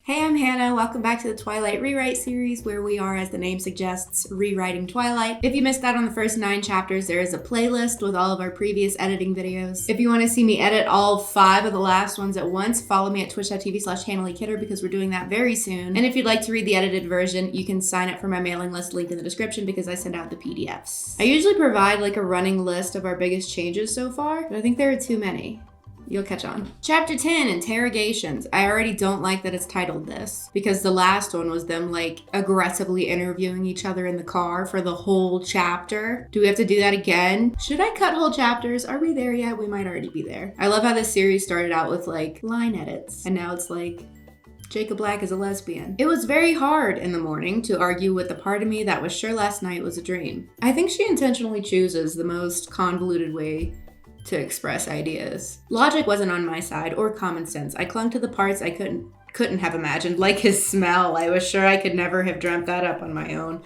Hey, I'm Hannah. Welcome back to the Twilight Rewrite series, where we are, as the name suggests, rewriting Twilight. If you missed out on the first 9 chapters, there is a playlist with all of our previous editing videos. If you want to see me edit all 5 of the last ones at once, follow me at twitch.tv/HannahLeeKidder because we're doing that very soon. And if you'd like to read the edited version, you can sign up for my mailing list linked in the description because I send out the PDFs. I usually provide like a running list of our biggest changes so far, but I think there are too many. You'll catch on. Chapter 10, Interrogations. I already don't like that it's titled this because the last one was them like aggressively interviewing each other in the car for the whole chapter. Do we have to do that again? Should I cut whole chapters? Are we there yet? We might already be there. I love how this series started out with like line edits and now it's like Jacob Black is a lesbian. It was very hard in the morning to argue with the part of me that was sure last night was a dream. I think she intentionally chooses the most convoluted way to express ideas. Logic wasn't on my side, or common sense. I clung to the parts I couldn't have imagined, like his smell. I was sure I could never have dreamt that up on my own.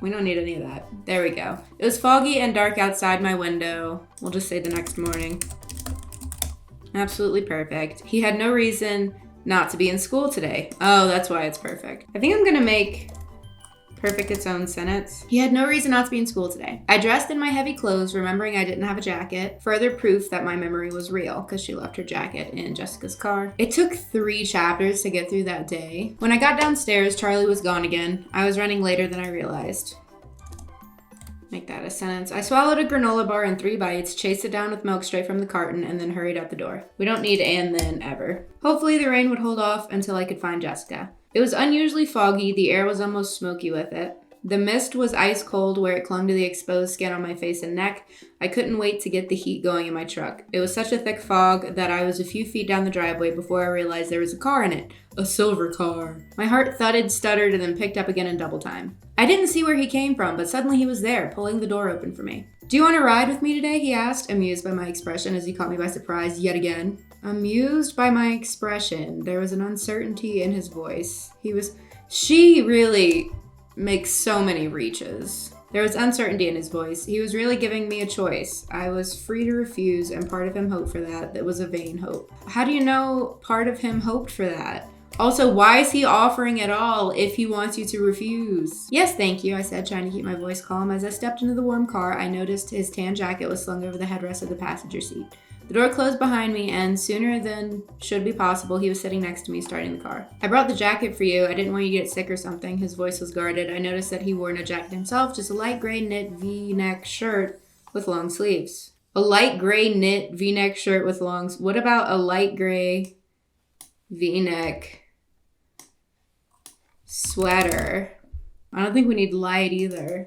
We don't need any of that. There we go. It was foggy and dark outside my window. We'll just say the next morning. Absolutely perfect. He had no reason not to be in school today. Oh, that's why it's perfect. I think I'm gonna make perfect its own sentence. He had no reason not to be in school today. I dressed in my heavy clothes, remembering I didn't have a jacket. Further proof that my memory was real, because she left her jacket in Jessica's car. It took 3 chapters to get through that day. When I got downstairs, Charlie was gone again. I was running later than I realized. Make that a sentence. I swallowed a granola bar in 3 bites, chased it down with milk straight from the carton, and then hurried out the door. We don't need and then ever. Hopefully the rain would hold off until I could find Jessica. It was unusually foggy, the air was almost smoky with it. The mist was ice cold where it clung to the exposed skin on my face and neck. I couldn't wait to get the heat going in my truck. It was such a thick fog that I was a few feet down the driveway before I realized there was a car in it. A silver car. My heart thudded, stuttered, and then picked up again in double time. I didn't see where he came from, but suddenly he was there, pulling the door open for me. "Do you want to ride with me today?" he asked, amused by my expression as he caught me by surprise yet again. Amused by my expression. There was an uncertainty in his voice. She really makes so many reaches. There was uncertainty in his voice. He was really giving me a choice. I was free to refuse, and part of him hoped for that. That was a vain hope. How do you know part of him hoped for that? Also, why is he offering at all if he wants you to refuse? "Yes, thank you," I said, trying to keep my voice calm. As I stepped into the warm car, I noticed his tan jacket was slung over the headrest of the passenger seat. The door closed behind me, and sooner than should be possible, he was sitting next to me, starting the car. "I brought the jacket for you. I didn't want you to get sick or something." His voice was guarded. I noticed that he wore no jacket himself, just a light gray knit V-neck shirt with long sleeves. A light gray knit V-neck shirt with what about a light gray V-neck sweater? I don't think we need light either.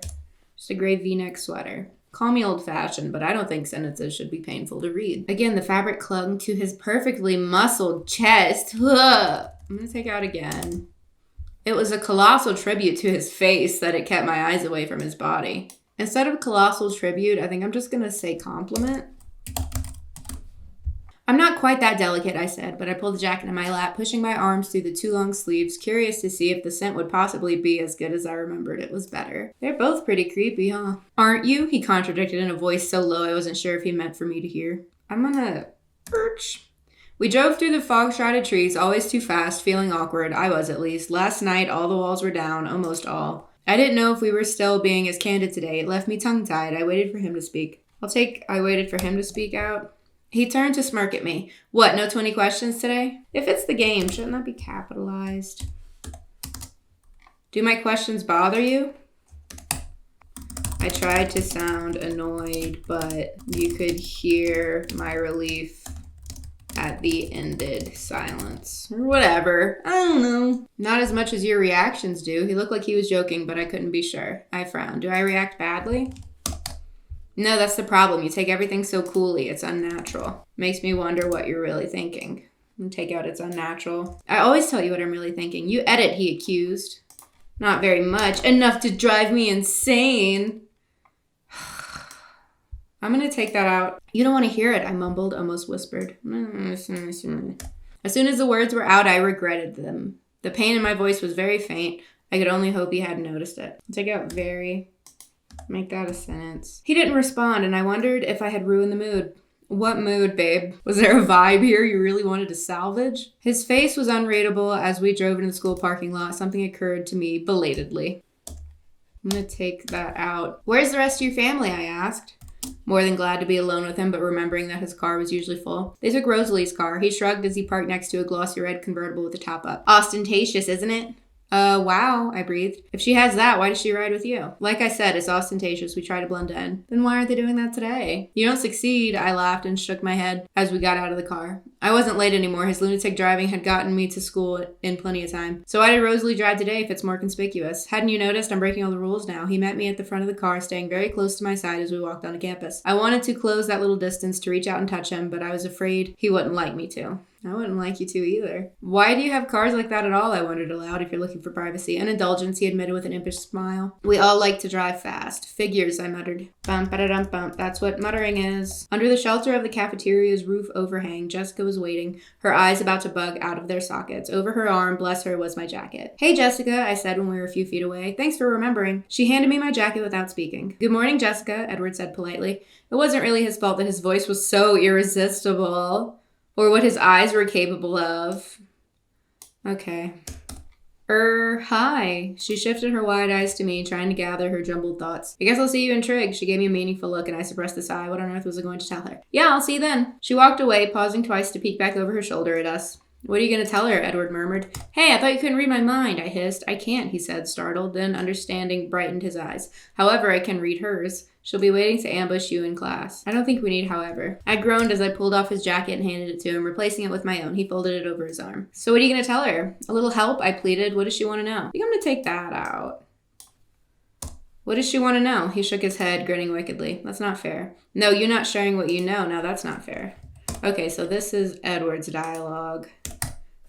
Just a gray V-neck sweater. Call me old-fashioned, but I don't think sentences should be painful to read. Again, the fabric clung to his perfectly muscled chest. Ugh. I'm gonna take out again. It was a colossal tribute to his face that it kept my eyes away from his body. Instead of colossal tribute, I think I'm just gonna say compliment. "I'm not quite that delicate," I said, but I pulled the jacket in my lap, pushing my arms through the 2 long sleeves, curious to see if the scent would possibly be as good as I remembered it was better. "They're both pretty creepy, huh?" "Aren't you?" he contradicted in a voice so low I wasn't sure if he meant for me to hear. I'm gonna perch. We drove through the fog-shrouded trees, always too fast, feeling awkward. I was, at least. Last night, all the walls were down, almost all. I didn't know if we were still being as candid today. It left me tongue-tied. I waited for him to speak. I waited for him to speak out. He turned to smirk at me. "What, no 20 questions today?" If it's the game, shouldn't that be capitalized? "Do my questions bother you?" I tried to sound annoyed, but you could hear my relief at the ended silence. Or whatever. I don't know. "Not as much as your reactions do." He looked like he was joking, but I couldn't be sure. I frowned. "Do I react badly?" "No, that's the problem. You take everything so coolly. It's unnatural. Makes me wonder what you're really thinking." And take out "it's unnatural." "I always tell you what I'm really thinking." "You edit," he accused. "Not very much. Enough to drive me insane." I'm gonna take that out. "You don't want to hear it," I mumbled, almost whispered. As soon as the words were out, I regretted them. The pain in my voice was very faint. I could only hope he hadn't noticed it. Take out very. Make that a sentence. He didn't respond, and I wondered if I had ruined the mood. What mood, babe? Was there a vibe here you really wanted to salvage? His face was unreadable as we drove into the school parking lot. Something occurred to me belatedly. I'm gonna take that out. Where's the rest of your family? I asked. More than glad to be alone with him, but remembering that his car was usually full. They took Rosalie's car. He shrugged as he parked next to a glossy red convertible with the top up. Ostentatious, isn't it? Wow, I breathed. If she has that, why does she ride with you? Like I said, it's ostentatious. We try to blend in. Then why aren't they doing that today? You don't succeed, I laughed and shook my head as we got out of the car. I wasn't late anymore. His lunatic driving had gotten me to school in plenty of time. So why did Rosalie drive today if it's more conspicuous? Hadn't you noticed? I'm breaking all the rules now. He met me at the front of the car, staying very close to my side as we walked onto campus. I wanted to close that little distance to reach out and touch him, but I was afraid he wouldn't like me to. I wouldn't like you to either. Why do you have cars like that at all? I wondered aloud. If you're looking for privacy. An indulgence, he admitted with an impish smile. We all like to drive fast. Figures, I muttered. Bump, ba-da-dum, bump. That's what muttering is. Under the shelter of the cafeteria's roof overhang, Jessica was waiting, her eyes about to bug out of their sockets. Over her arm, bless her, was my jacket. Hey, Jessica, I said when we were a few feet away. Thanks for remembering. She handed me my jacket without speaking. Good morning, Jessica, Edward said politely. It wasn't really his fault that his voice was so irresistible. Or what his eyes were capable of. Okay. Hi. She shifted her wide eyes to me, trying to gather her jumbled thoughts. I guess I'll see you in Trig. She gave me a meaningful look, and I suppressed the sigh. What on earth was I going to tell her? Yeah, I'll see you then. She walked away, pausing twice to peek back over her shoulder at us. What are you going to tell her? Edward murmured. Hey, I thought you couldn't read my mind, I hissed. I can't, he said, startled, then understanding brightened his eyes. However, I can read hers. She'll be waiting to ambush you in class. I don't think we need however. I groaned as I pulled off his jacket and handed it to him, replacing it with my own. He folded it over his arm. So what are you going to tell her? A little help, I pleaded. What does she want to know? I think I'm going to take that out. What does she want to know? He shook his head, grinning wickedly. That's not fair. No, you're not sharing what you know. Now that's not fair. Okay, so this is Edward's dialogue.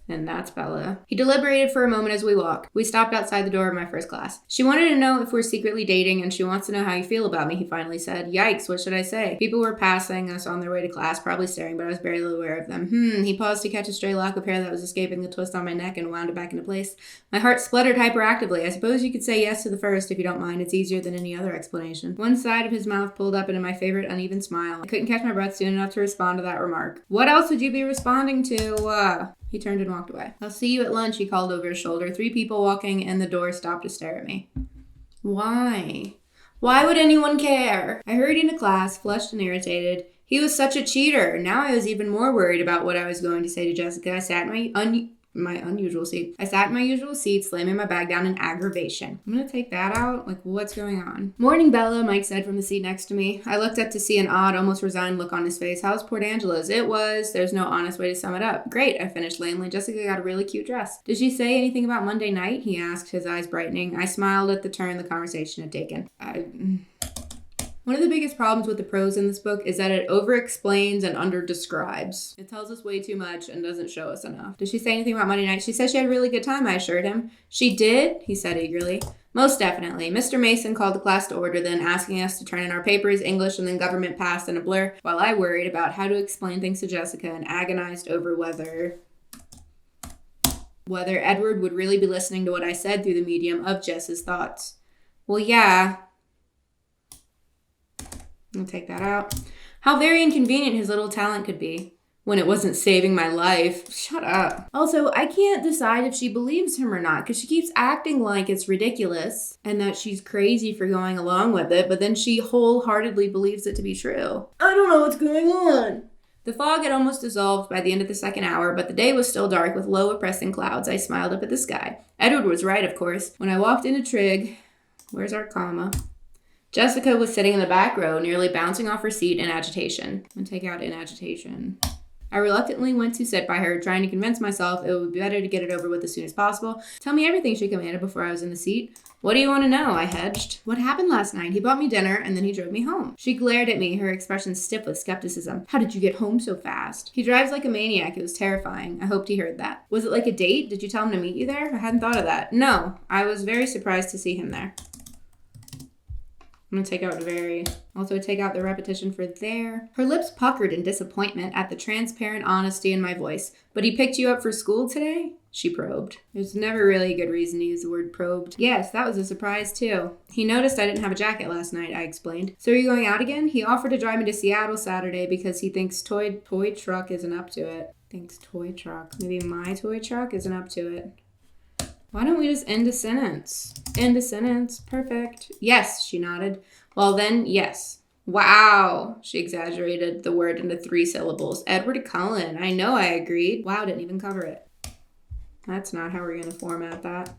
And that's Bella. He deliberated for a moment as we walked. We stopped outside the door of my first class. She wanted to know if we're secretly dating, and she wants to know how you feel about me, he finally said. Yikes, what should I say? People were passing us on their way to class, probably staring, but I was barely aware of them. He paused to catch a stray lock of hair that was escaping the twist on my neck and wound it back into place. My heart spluttered hyperactively. I suppose you could say yes to the first if you don't mind. It's easier than any other explanation. One side of his mouth pulled up into my favorite uneven smile. I couldn't catch my breath soon enough to respond to that remark. What else would you be responding to? He turned and walked away. I'll see you at lunch, he called over his shoulder. 3 people walking in the door stopped to stare at me. Why? Why would anyone care? I hurried into class, flushed and irritated. He was such a cheater. Now I was even more worried about what I was going to say to Jessica. I sat in my unusual seat. I sat in my usual seat, slamming my bag down in aggravation. I'm gonna take that out. Like, what's going on? Morning, Bella, Mike said from the seat next to me. I looked up to see an odd, almost resigned look on his face. How's Port Angela's? It was. There's no honest way to sum it up. Great, I finished lamely. Jessica got a really cute dress. Did she say anything about Monday night? He asked, his eyes brightening. I smiled at the turn the conversation had taken. One of the biggest problems with the prose in this book is that it over-explains and under-describes. It tells us way too much and doesn't show us enough. Did she say anything about Monday night? She said she had a really good time, I assured him. She did? He said eagerly. Most definitely. Mr. Mason called the class to order then, asking us to turn in our papers, English, and then government passed in a blur, while I worried about how to explain things to Jessica and agonized over whether Edward would really be listening to what I said through the medium of Jess's thoughts. Well, yeah. I'll take that out. How very inconvenient his little talent could be when it wasn't saving my life. Shut up. Also, I can't decide if she believes him or not because she keeps acting like it's ridiculous and that she's crazy for going along with it, but then she wholeheartedly believes it to be true. I don't know what's going on. The fog had almost dissolved by the end of the second hour, but the day was still dark with low, oppressing clouds. I smiled up at the sky. Edward was right, of course. When I walked into Trig, where's our comma? Jessica was sitting in the back row, nearly bouncing off her seat in agitation. I'm gonna take out in agitation. I reluctantly went to sit by her, trying to convince myself it would be better to get it over with as soon as possible. Tell me everything, she commanded before I was in the seat. What do you want to know? I hedged. What happened last night? He bought me dinner and then he drove me home. She glared at me, her expression stiff with skepticism. How did you get home so fast? He drives like a maniac. It was terrifying. I hoped he heard that. Was it like a date? Did you tell him to meet you there? I hadn't thought of that. No, I was very surprised to see him there. I'm going to take out very. Also take out the repetition for there. Her lips puckered in disappointment at the transparent honesty in my voice. But he picked you up for school today? She probed. There's never really a good reason to use the word probed. Yes, that was a surprise too. He noticed I didn't have a jacket last night, I explained. So are you going out again? He offered to drive me to Seattle Saturday because he thinks toy truck isn't up to it. Thinks toy truck. Maybe my toy truck isn't up to it. Why don't we just end a sentence? End a sentence. Perfect. Yes, she nodded. Well then, yes. Wow. She exaggerated the word into 3 syllables. Edward Cullen. I know, I agreed. Wow, didn't even cover it. That's not how we're going to format that.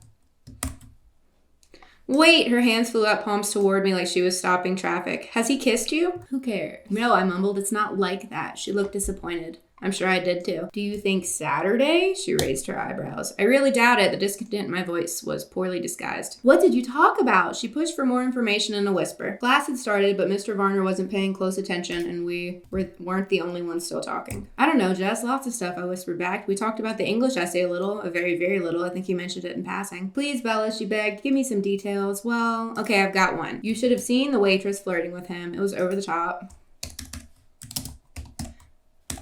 Wait, her hands flew up, palms toward me like she was stopping traffic. Has he kissed you? Who cares? No, I mumbled. It's not like that. She looked disappointed. I'm sure I did too. Do you think Saturday? She raised her eyebrows. I really doubt it. The discontent in my voice was poorly disguised. What did you talk about? She pushed for more information in a whisper. Class had started, but Mr. Varner wasn't paying close attention, and we weren't the only ones still talking. I don't know, Jess. Lots of stuff, I whispered back. We talked about the English essay a little, a very, very little. I think you mentioned it in passing. Please, Bella, she begged. Give me some details. Well, okay, I've got one. You should have seen the waitress flirting with him. It was over the top.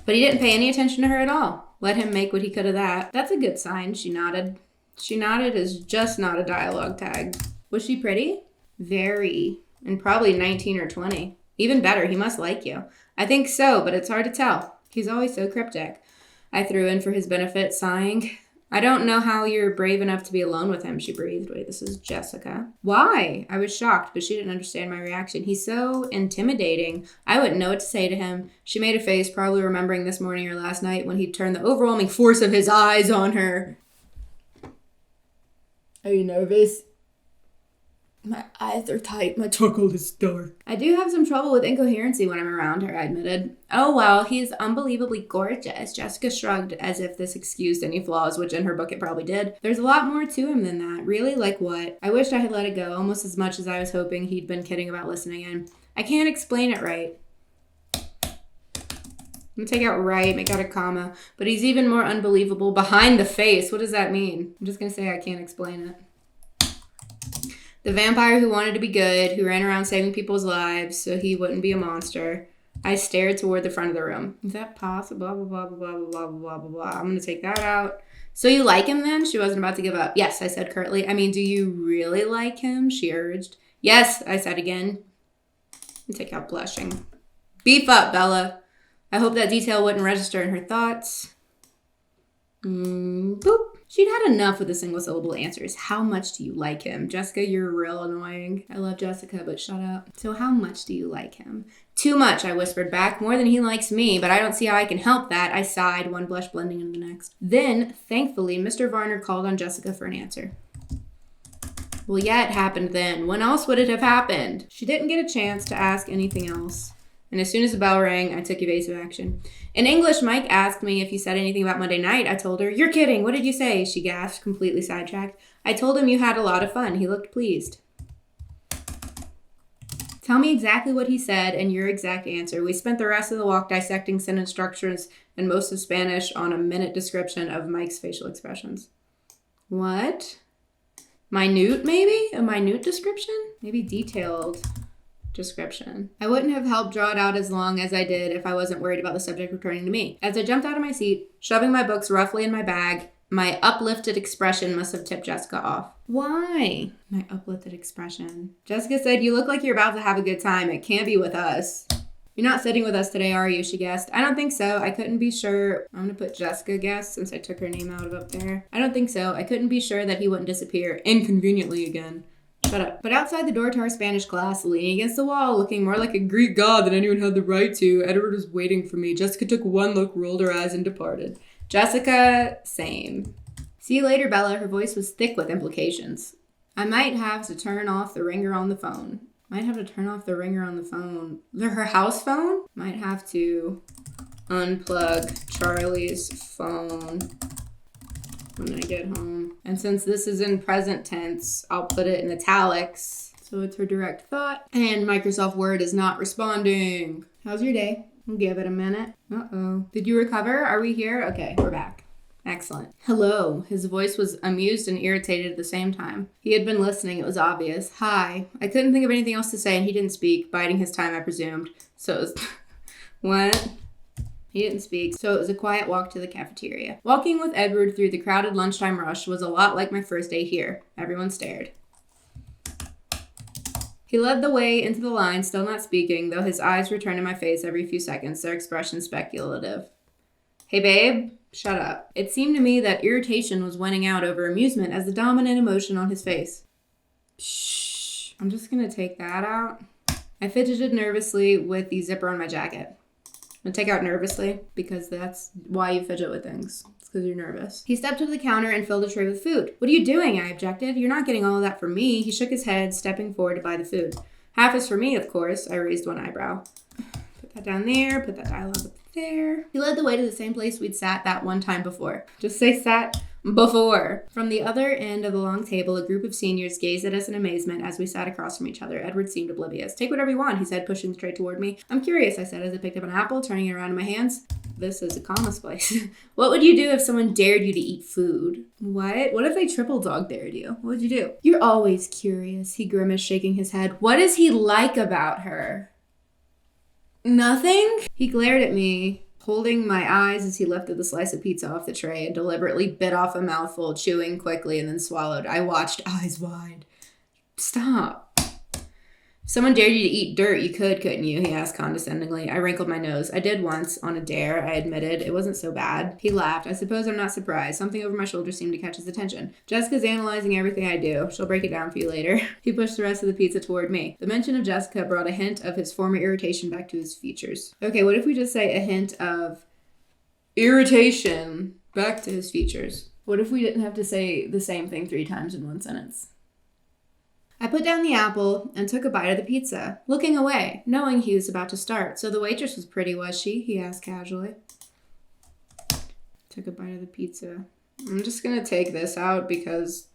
But he didn't pay any attention to her at all. Let him make what he could of that. That's a good sign, she nodded. She nodded is just not a dialogue tag. Was she pretty? Very. And probably 19 or 20. Even better, he must like you. I think so, but it's hard to tell. He's always so cryptic. I threw in for his benefit, sighing. I don't know how you're brave enough to be alone with him, she breathed. Wait, this is Jessica. Why? I was shocked, but she didn't understand my reaction. He's so intimidating. I wouldn't know what to say to him. She made a face, probably remembering this morning or last night when he turned the overwhelming force of his eyes on her. Are you nervous? My eyes are tight. My chuckle is dark. I do have some trouble with incoherency when I'm around her, I admitted. Oh, well, he's unbelievably gorgeous. Jessica shrugged as if this excused any flaws, which in her book it probably did. There's a lot more to him than that. Really? Like what? I wished I had let it go, almost as much as I was hoping he'd been kidding about listening in. I can't explain it right. I'm gonna take out right, make out a comma. But he's even more unbelievable behind the face. What does that mean? I'm just gonna say I can't explain it. The vampire who wanted to be good, who ran around saving people's lives so he wouldn't be a monster. I stared toward the front of the room. Is that possible? Blah, blah, blah, blah, blah, blah, blah, blah. I'm going to take that out. So you like him then? She wasn't about to give up. Yes, I said curtly. I mean, do you really like him? She urged. Yes, I said again. And take out blushing. Beef up, Bella. I hope that detail wouldn't register in her thoughts. Boop. She'd had enough with the single syllable answers. How much do you like him? Jessica, you're real annoying. I love Jessica, but shut up. So how much do you like him? Too much, I whispered back. More than he likes me, but I don't see how I can help that. I sighed, one blush blending into the next. Then, thankfully, Mr. Varner called on Jessica for an answer. Well, yeah, it happened then. When else would it have happened? She didn't get a chance to ask anything else. And as soon as the bell rang, I took evasive action. In English, Mike asked me if he said anything about Monday night. I told her, "You're kidding. What did you say?" She gasped, completely sidetracked. I told him you had a lot of fun. He looked pleased. Tell me exactly what he said and your exact answer. We spent the rest of the walk dissecting sentence structures and most of Spanish on a minute description of Mike's facial expressions. What? Minute, maybe? A minute description? Maybe detailed description. I wouldn't have helped draw it out as long as I did if I wasn't worried about the subject returning to me. As I jumped out of my seat, shoving my books roughly in my bag, my uplifted expression must have tipped Jessica off. Why? My uplifted expression. Jessica said, "You look like you're about to have a good time. It can't be with us." You're not sitting with us today, are you? She guessed. I don't think so. I couldn't be sure. I'm going to put Jessica guess since I took her name out of up there. I don't think so. I couldn't be sure that he wouldn't disappear inconveniently again. Shut up. But outside the door to our Spanish class, leaning against the wall, looking more like a Greek god than anyone had the right to, Edward was waiting for me. Jessica took one look, rolled her eyes, and departed. Jessica, same. See you later, Bella. Her voice was thick with implications. I might have to turn off the ringer on the phone. Might have to turn off the ringer on the phone. Her house phone? Might have to unplug Charlie's phone when I get home. And since this is in present tense, I'll put it in italics. So it's her direct thought. And Microsoft Word is not responding. How's your day? We'll give it a minute. Uh-oh. Did you recover? Are we here? Okay, we're back. Excellent. Hello. His voice was amused and irritated at the same time. He had been listening, it was obvious. Hi. I couldn't think of anything else to say and he didn't speak, biding his time, I presumed. So it was... What? He didn't speak, so it was a quiet walk to the cafeteria. Walking with Edward through the crowded lunchtime rush was a lot like my first day here. Everyone stared. He led the way into the line, still not speaking, though his eyes returned to my face every few seconds, their expression speculative. Hey, babe. Shut up. It seemed to me that irritation was winning out over amusement as the dominant emotion on his face. Shh. I'm just gonna take that out. I fidgeted nervously with the zipper on my jacket. I'm gonna take out nervously because that's why you fidget with things. It's because you're nervous. He stepped to the counter and filled a tray with food. What are you doing? I objected. You're not getting all of that for me. He shook his head, stepping forward to buy the food. Half is for me, of course. I raised one eyebrow. Put that down there. Put that dialogue up there. He led the way to the same place we'd sat that one time before. Just say sat before. From the other end of the long table, a group of seniors gazed at us in amazement as we sat across from each other. Edward seemed oblivious. Take whatever you want, he said, pushing the tray toward me. I'm curious, I said as I picked up an apple, turning it around in my hands. This is a commas place. What would you do if someone dared you to eat food? What? What if they triple dog dared you? What would you do? You're always curious, he grimaced, shaking his head. What does he like about her? Nothing? He glared at me, holding my eyes as he lifted the slice of pizza off the tray and deliberately bit off a mouthful, chewing quickly and then swallowed. I watched, eyes wide. Stop. If someone dared you to eat dirt, you could, couldn't you? He asked condescendingly. I wrinkled my nose. I did once, on a dare, I admitted. It wasn't so bad. He laughed. I suppose I'm not surprised. Something over my shoulder seemed to catch his attention. Jessica's analyzing everything I do. She'll break it down for you later. He pushed the rest of the pizza toward me. The mention of Jessica brought a hint of his former irritation back to his features. Okay, what if we just say a hint of irritation back to his features? What if we didn't have to say the same thing 3 times in one sentence? I put down the apple and took a bite of the pizza, looking away, knowing he was about to start. So the waitress was pretty, was she? He asked casually. Took a bite of the pizza. I'm just gonna take this out because...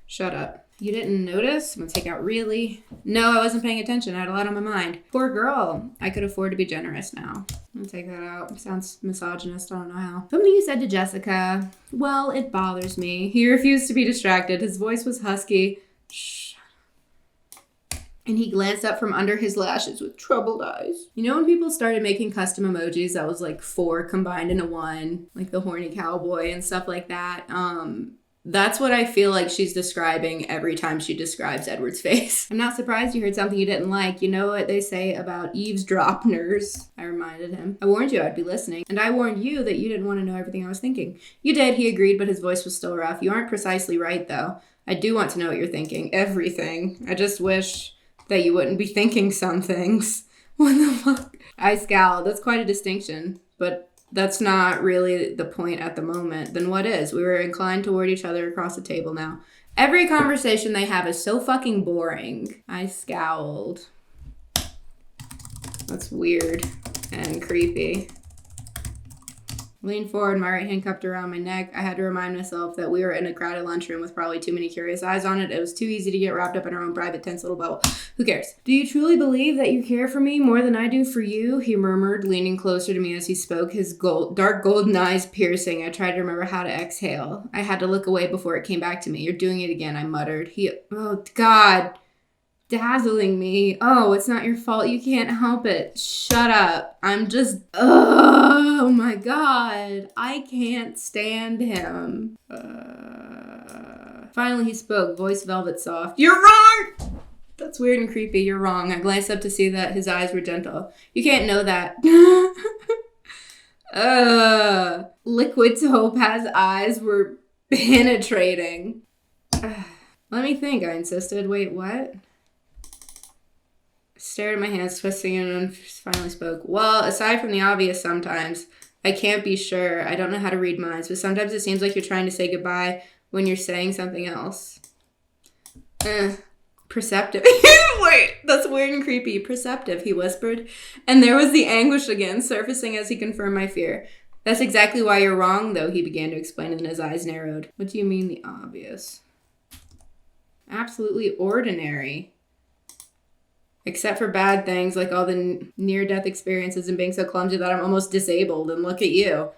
Shut up. You didn't notice? I'm gonna take out really? No, I wasn't paying attention. I had a lot on my mind. Poor girl. I could afford to be generous now. I'm gonna take that out. It sounds misogynist. I don't know how. Something you said to Jessica. Well, it bothers me. He refused to be distracted. His voice was husky. Shh. And he glanced up from under his lashes with troubled eyes. You know when people started making custom emojis that was like 4 combined into 1, like the horny cowboy and stuff like that? That's what I feel like she's describing every time she describes Edward's face. I'm not surprised you heard something you didn't like. You know what they say about eavesdroppers? I reminded him. I warned you I'd be listening. And I warned you that you didn't want to know everything I was thinking. You did, he agreed, but his voice was still rough. You aren't precisely right, though. I do want to know what you're thinking. Everything. I just wish that you wouldn't be thinking some things. What the fuck? I scowled. That's quite a distinction, but that's not really the point at the moment. Then what is? We were inclined toward each other across the table now. Every conversation they have is so fucking boring. I scowled. That's weird and creepy. Leaned forward, my right hand cupped around my neck. I had to remind myself that we were in a crowded lunchroom with probably too many curious eyes on it. It was too easy to get wrapped up in our own private, tense little bubble. Who cares? Do you truly believe that you care for me more than I do for you? He murmured, leaning closer to me as he spoke, his dark golden eyes piercing. I tried to remember how to exhale. I had to look away before it came back to me. You're doing it again, I muttered. Oh, God. Dazzling me. Oh, it's not your fault. You can't help it. Shut up. I'm just... Oh, my God. I can't stand him. Finally, he spoke, voice velvet soft. You're wrong! That's weird and creepy. You're wrong. I glanced up to see that his eyes were gentle. You can't know that. Liquid topaz eyes were penetrating. Let me think, I insisted. Wait, what? Stared at my hands, twisting and finally spoke. Well, aside from the obvious sometimes, I can't be sure. I don't know how to read minds, but sometimes it seems like you're trying to say goodbye when you're saying something else. Perceptive. Wait, that's weird and creepy. Perceptive, he whispered. And there was the anguish again, surfacing as he confirmed my fear. That's exactly why you're wrong, though, he began to explain, and his eyes narrowed. What do you mean the obvious? Absolutely ordinary. Except for bad things like all the near-death experiences and being so clumsy that I'm almost disabled. And look at you.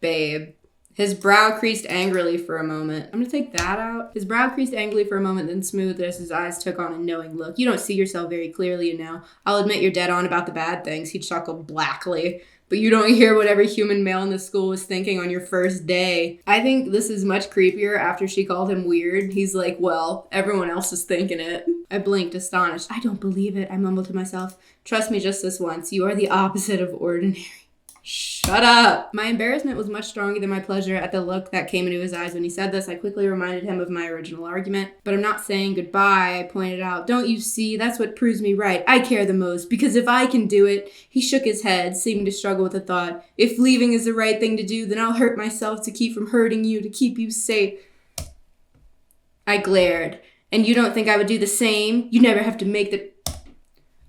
Babe. His brow creased angrily for a moment. I'm gonna take that out. His brow creased angrily for a moment, then smoothed as his eyes took on a knowing look. You don't see yourself very clearly, you know. I'll admit you're dead on about the bad things. He chuckled blackly. but you don't hear what every human male in the school was thinking on your first day. I think this is much creepier after she called him weird. He's like, well, everyone else is thinking it. I blinked, astonished. I don't believe it, I mumbled to myself. Trust me just this once. You are the opposite of ordinary. Shut up! My embarrassment was much stronger than my pleasure at the look that came into his eyes when he said this. I quickly reminded him of my original argument. But I'm not saying goodbye, I pointed out. Don't you see? That's what proves me right. I care the most, because if I can do it... He shook his head, seeming to struggle with the thought. If leaving is the right thing to do, then I'll hurt myself to keep from hurting you, to keep you safe. I glared. And you don't think I would do the same? You never have to make the...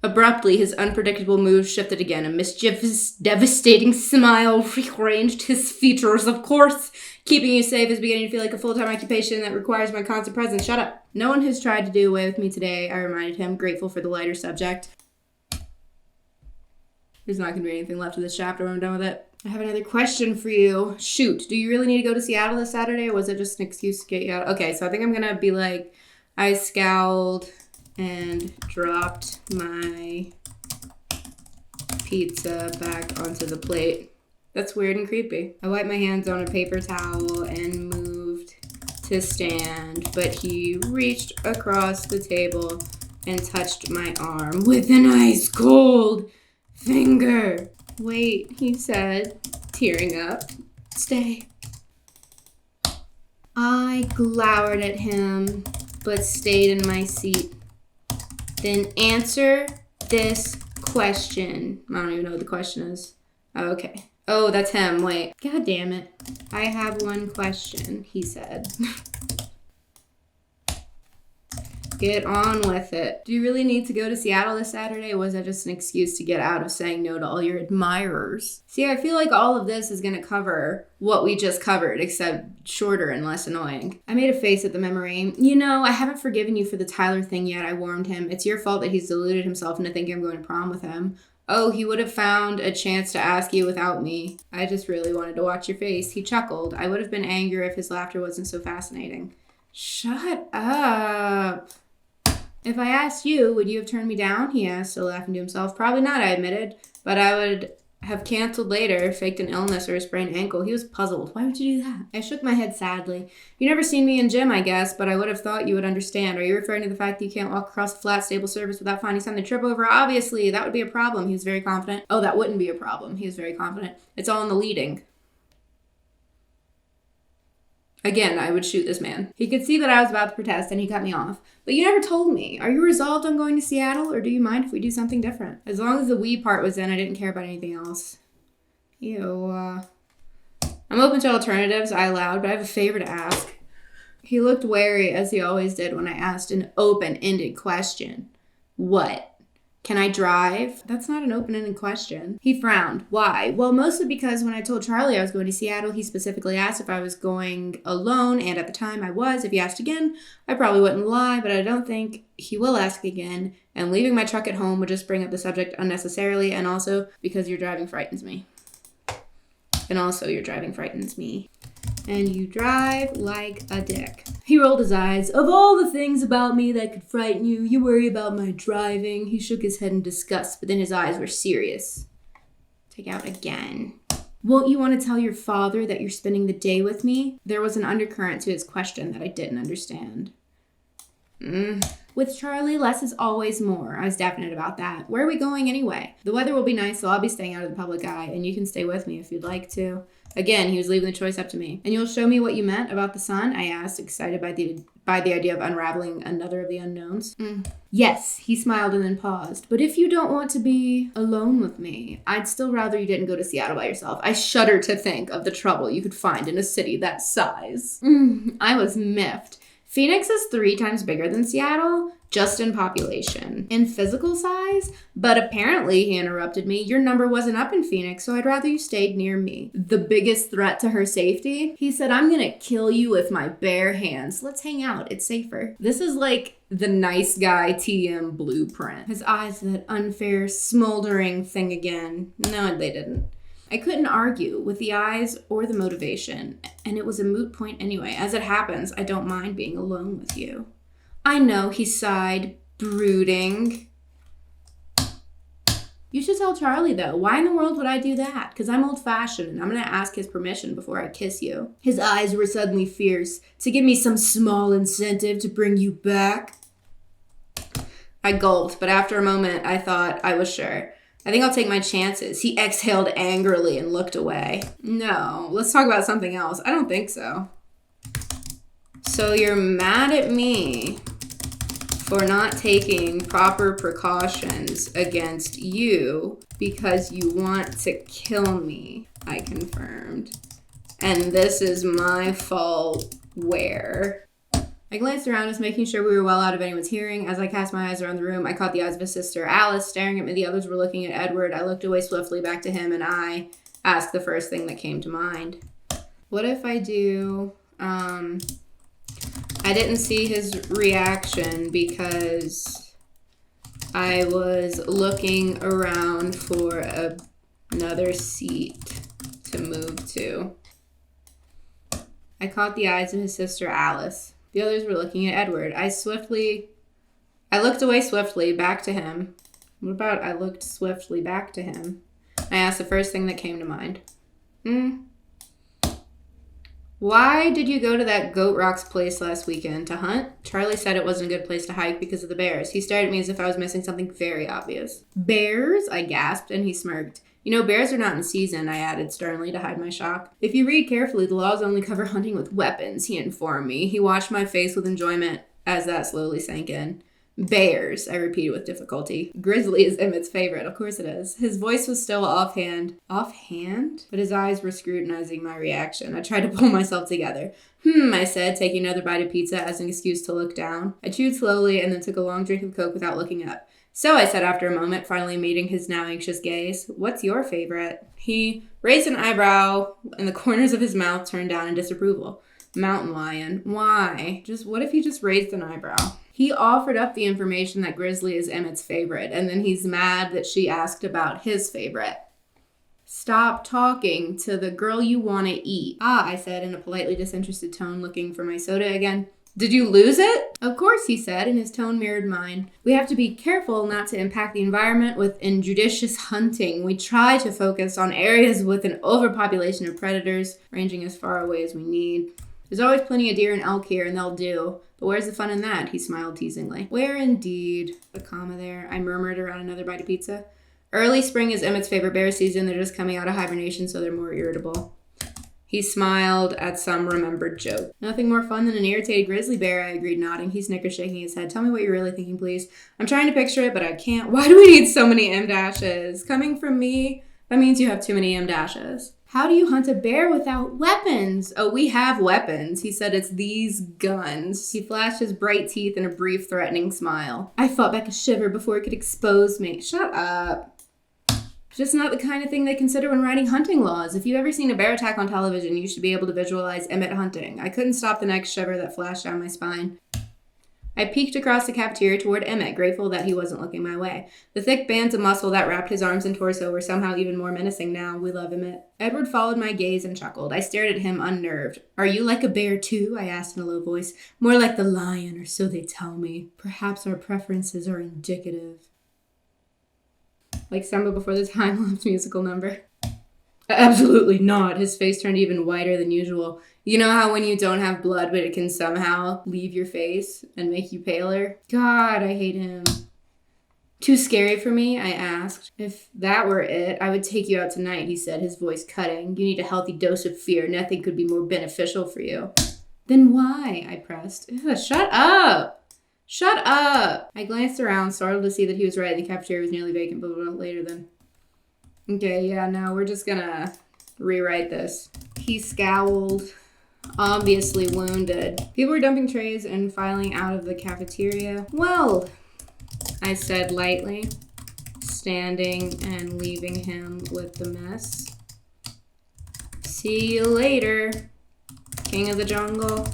Abruptly, his unpredictable mood shifted again. A mischievous, devastating smile rearranged his features. Of course, keeping you safe is beginning to feel like a full-time occupation that requires my constant presence. Shut up. No one has tried to do away with me today, I reminded him, grateful for the lighter subject. There's not going to be anything left of this chapter when I'm done with it. I have another question for you. Shoot, do you really need to go to Seattle this Saturday, or was it just an excuse to get you out? Okay, so I think I'm going to be like, I scowled... and dropped my pizza back onto the plate. That's weird and creepy. I wiped my hands on a paper towel and moved to stand, but he reached across the table and touched my arm with an ice cold finger. Wait, he said, tearing up. Stay. I glowered at him, but stayed in my seat. Then answer this question. I don't even know what the question is. Oh, okay. Oh, that's him. Wait. God damn it. I have one question, he said. Get on with it. Do you really need to go to Seattle this Saturday, or was that just an excuse to get out of saying no to all your admirers? See, I feel like all of this is going to cover what we just covered, except shorter and less annoying. I made a face at the memory. You know, I haven't forgiven you for the Tyler thing yet, I warned him. It's your fault that he's deluded himself into thinking I'm going to prom with him. Oh, he would have found a chance to ask you without me. I just really wanted to watch your face. He chuckled. I would have been angrier if his laughter wasn't so fascinating. Shut up. If I asked you, would you have turned me down? He asked, still laughing to himself. Probably not, I admitted. But I would have canceled later, faked an illness or a sprained ankle. He was puzzled. Why would you do that? I shook my head sadly. You never seen me in gym, I guess, but I would have thought you would understand. Are you referring to the fact that you can't walk across a flat, stable surface without finding something to trip over? Obviously, that would be a problem. He was very confident. Oh, that wouldn't be a problem. He was very confident. It's all in the leading. Again, I would shoot this man. He could see that I was about to protest, and he cut me off. But you never told me. Are you resolved on going to Seattle, or do you mind if we do something different? As long as the we part was in, I didn't care about anything else. Ew. I'm open to alternatives, I allowed, but I have a favor to ask. He looked wary, as he always did when I asked an open-ended question. What? Can I drive? That's not an open-ended question. He frowned. Why? Well, mostly because when I told Charlie I was going to Seattle, he specifically asked if I was going alone, and at the time I was. If he asked again, I probably wouldn't lie, but I don't think he will ask again, and leaving my truck at home would just bring up the subject unnecessarily, and also because your driving frightens me. And you drive like a dick. He rolled his eyes. Of all the things about me that could frighten you, you worry about my driving. He shook his head in disgust, but then his eyes were serious. Take out again. Won't you want to tell your father that you're spending the day with me? There was an undercurrent to his question that I didn't understand. With Charlie, less is always more. I was definite about that. Where are we going anyway? The weather will be nice, so I'll be staying out of the public eye, and you can stay with me if you'd like to. Again, he was leaving the choice up to me. And you'll show me what you meant about the sun? I asked, excited by the idea of unraveling another of the unknowns. Yes, he smiled and then paused. But if you don't want to be alone with me, I'd still rather you didn't go to Seattle by yourself. I shudder to think of the trouble you could find in a city that size. I was miffed. Phoenix is 3 times bigger than Seattle, just in population. In physical size? But apparently, he interrupted me, your number wasn't up in Phoenix, so I'd rather you stayed near me. The biggest threat to her safety? He said, I'm gonna kill you with my bare hands. Let's hang out, it's safer. This is like the nice guy TM blueprint. His eyes, that unfair, smoldering thing again. No, they didn't. I couldn't argue with the eyes or the motivation, and it was a moot point anyway. As it happens, I don't mind being alone with you. I know, he sighed, brooding. You should tell Charlie, though. Why in the world would I do that? Because I'm old-fashioned, and I'm going to ask his permission before I kiss you. His eyes were suddenly fierce. To give me some small incentive to bring you back? I gulped, but after a moment, I thought I was sure. I think I'll take my chances. He exhaled angrily and looked away. No, let's talk about something else. I don't think so. So you're mad at me for not taking proper precautions against you because you want to kill me, I confirmed. And this is my fault. Where? I glanced around us, making sure we were well out of anyone's hearing. As I cast my eyes around the room, I caught the eyes of his sister, Alice, staring at me. The others were looking at Edward. I looked away swiftly back to him, and I asked the first thing that came to mind. What if I do... I didn't see his reaction because I was looking around for another seat to move to. I caught the eyes of his sister Alice. The others were looking at Edward. I looked away swiftly back to him. What about I looked swiftly back to him? I asked the first thing that came to mind. Why did you go to that Goat Rock's place last weekend? To hunt? Charlie said it wasn't a good place to hike because of the bears. He stared at me as if I was missing something very obvious. Bears? I gasped, and he smirked. You know, bears are not in season, I added sternly to hide my shock. If you read carefully, the laws only cover hunting with weapons, he informed me. He watched my face with enjoyment as that slowly sank in. Bears, I repeated with difficulty. Grizzly is Emmett's favorite. Of course it is. His voice was still offhand. Offhand? But his eyes were scrutinizing my reaction. I tried to pull myself together. I said, taking another bite of pizza as an excuse to look down. I chewed slowly and then took a long drink of Coke without looking up. So, I said after a moment, finally meeting his now anxious gaze, what's your favorite? He raised an eyebrow and the corners of his mouth turned down in disapproval. Mountain lion. Why? What if he just raised an eyebrow? He offered up the information that Grizzly is Emmett's favorite, and then he's mad that she asked about his favorite. Stop talking to the girl you want to eat. I said in a politely disinterested tone, looking for my soda again. Did you lose it? Of course, he said, and his tone mirrored mine. We have to be careful not to impact the environment with injudicious hunting. We try to focus on areas with an overpopulation of predators, ranging as far away as we need. There's always plenty of deer and elk here, and they'll do. But where's the fun in that? He smiled teasingly. Where indeed? A comma there. I murmured around another bite of pizza. Early spring is Emmett's favorite bear season. They're just coming out of hibernation, so they're more irritable. He smiled at some remembered joke. Nothing more fun than an irritated grizzly bear, I agreed, nodding. He snickered, shaking his head. Tell me what you're really thinking, please. I'm trying to picture it, but I can't. Why do we need so many M-dashes? Coming from me, that means you have too many M-dashes. How do you hunt a bear without weapons? Oh, we have weapons. He said it's these guns. He flashed his bright teeth in a brief, threatening smile. I fought back a shiver before it could expose me. Shut up. Just not the kind of thing they consider when writing hunting laws. If you've ever seen a bear attack on television, you should be able to visualize Emmett hunting. I couldn't stop the next shiver that flashed down my spine. I peeked across the cafeteria toward Emmett, grateful that he wasn't looking my way. The thick bands of muscle that wrapped his arms and torso were somehow even more menacing now. We love Emmett. Edward followed my gaze and chuckled. I stared at him, unnerved. Are you like a bear, too? I asked in a low voice. More like the lion, or so they tell me. Perhaps our preferences are indicative. Like Samba before the time-lapse musical number. Absolutely not. His face turned even whiter than usual. You know how when you don't have blood, but it can somehow leave your face and make you paler? God, I hate him. Too scary for me? I asked. If that were it, I would take you out tonight, he said, his voice cutting. You need a healthy dose of fear. Nothing could be more beneficial for you. Then why? I pressed. Ugh, shut up! Shut up! I glanced around, startled to see that he was right. The cafeteria was nearly vacant, but later then. Okay, yeah, no, we're just gonna rewrite this. He scowled, obviously wounded. People were dumping trays and filing out of the cafeteria. Well, I said lightly, standing and leaving him with the mess. See you later, King of the Jungle.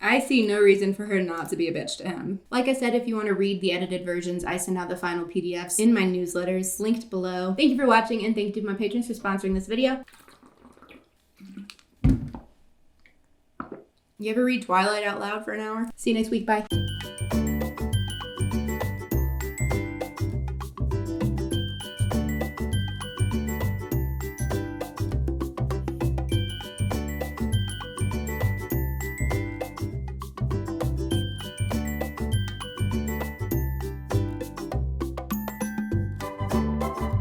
I see no reason for her not to be a bitch to him. Like I said, if you want to read the edited versions, I send out the final PDFs in my newsletters, linked below. Thank you for watching, and thank you to my patrons for sponsoring this video. You ever read Twilight out loud for an hour? See you next week. Bye.